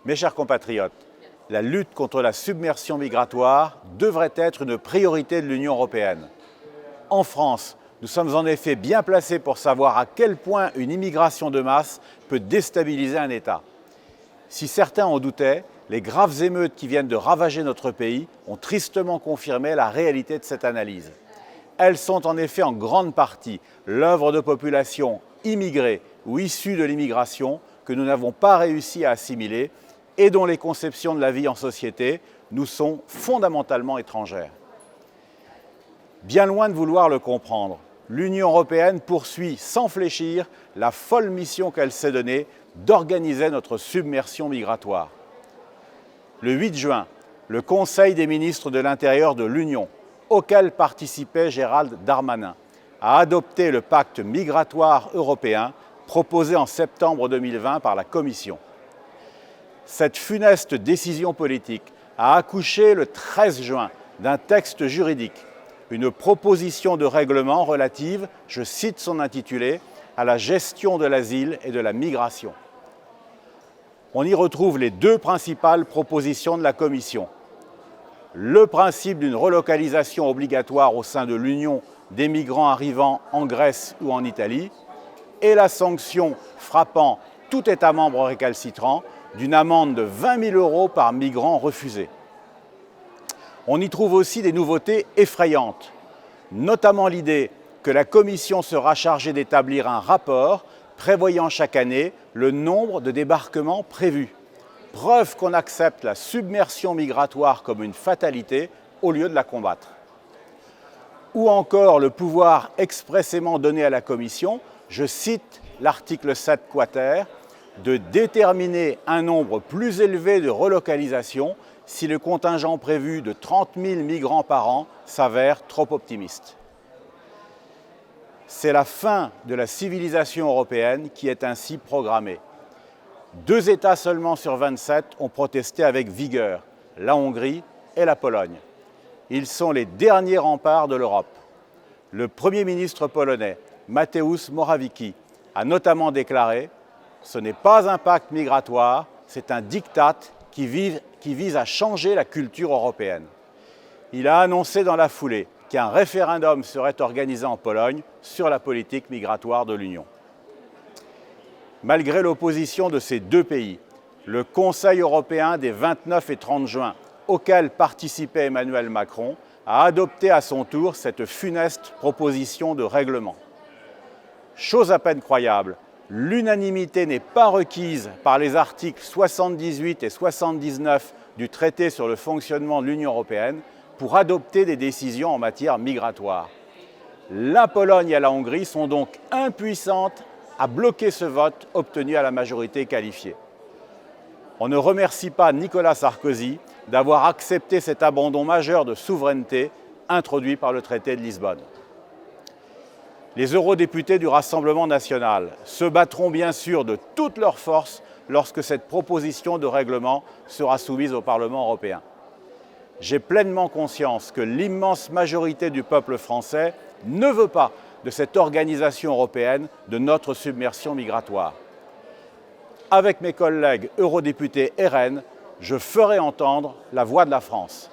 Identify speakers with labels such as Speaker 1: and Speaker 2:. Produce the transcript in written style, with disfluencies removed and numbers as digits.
Speaker 1: Mes chers compatriotes, la lutte contre la submersion migratoire devrait être une priorité de l'Union européenne. En France, nous sommes en effet bien placés pour savoir à quel point une immigration de masse peut déstabiliser un État. Si certains en doutaient, les graves émeutes qui viennent de ravager notre pays ont tristement confirmé la réalité de cette analyse. Elles sont en effet en grande partie l'œuvre de populations immigrées ou issues de l'immigration que nous n'avons pas réussi à assimiler et dont les conceptions de la vie en société nous sont fondamentalement étrangères. Bien loin de vouloir le comprendre, l'Union européenne poursuit sans fléchir la folle mission qu'elle s'est donnée d'organiser notre submersion migratoire. Le 8 juin, le Conseil des ministres de l'Intérieur de l'Union, auquel participait Gérald Darmanin, a adopté le pacte migratoire européen proposé en septembre 2020 par la Commission. Cette funeste décision politique a accouché le 13 juin d'un texte juridique, une proposition de règlement relative, je cite son intitulé, à la gestion de l'asile et de la migration. On y retrouve les deux principales propositions de la Commission. Le principe d'une relocalisation obligatoire au sein de l'Union des migrants arrivant en Grèce ou en Italie et la sanction frappant tout État membre récalcitrant d'une amende de 20 000 € par migrant refusé. On y trouve aussi des nouveautés effrayantes, notamment l'idée que la Commission sera chargée d'établir un rapport prévoyant chaque année le nombre de débarquements prévus. Preuve qu'on accepte la submersion migratoire comme une fatalité au lieu de la combattre. Ou encore le pouvoir expressément donné à la Commission, je cite l'article 7 quater, de déterminer un nombre plus élevé de relocalisations si le contingent prévu de 30 000 migrants par an s'avère trop optimiste. C'est la fin de la civilisation européenne qui est ainsi programmée. 2 États seulement sur 27 ont protesté avec vigueur, la Hongrie et la Pologne. Ils sont les derniers remparts de l'Europe. Le Premier ministre polonais, Mateusz Morawiecki, a notamment déclaré « Ce n'est pas un pacte migratoire, c'est un diktat qui vise à changer la culture européenne ». Il a annoncé dans la foulée qu'un référendum serait organisé en Pologne sur la politique migratoire de l'Union. Malgré l'opposition de ces deux pays, le Conseil européen des 29 et 30 juin, auquel participait Emmanuel Macron, a adopté à son tour cette funeste proposition de règlement. Chose à peine croyable, l'unanimité n'est pas requise par les articles 78 et 79 du traité sur le fonctionnement de l'Union européenne pour adopter des décisions en matière migratoire. La Pologne et la Hongrie sont donc impuissantes à bloquer ce vote obtenu à la majorité qualifiée. On ne remercie pas Nicolas Sarkozy d'avoir accepté cet abandon majeur de souveraineté introduit par le traité de Lisbonne. Les eurodéputés du Rassemblement national se battront bien sûr de toutes leurs forces lorsque cette proposition de règlement sera soumise au Parlement européen. J'ai pleinement conscience que l'immense majorité du peuple français ne veut pas de cette organisation européenne de notre submersion migratoire. Avec mes collègues eurodéputés RN, je ferai entendre la voix de la France.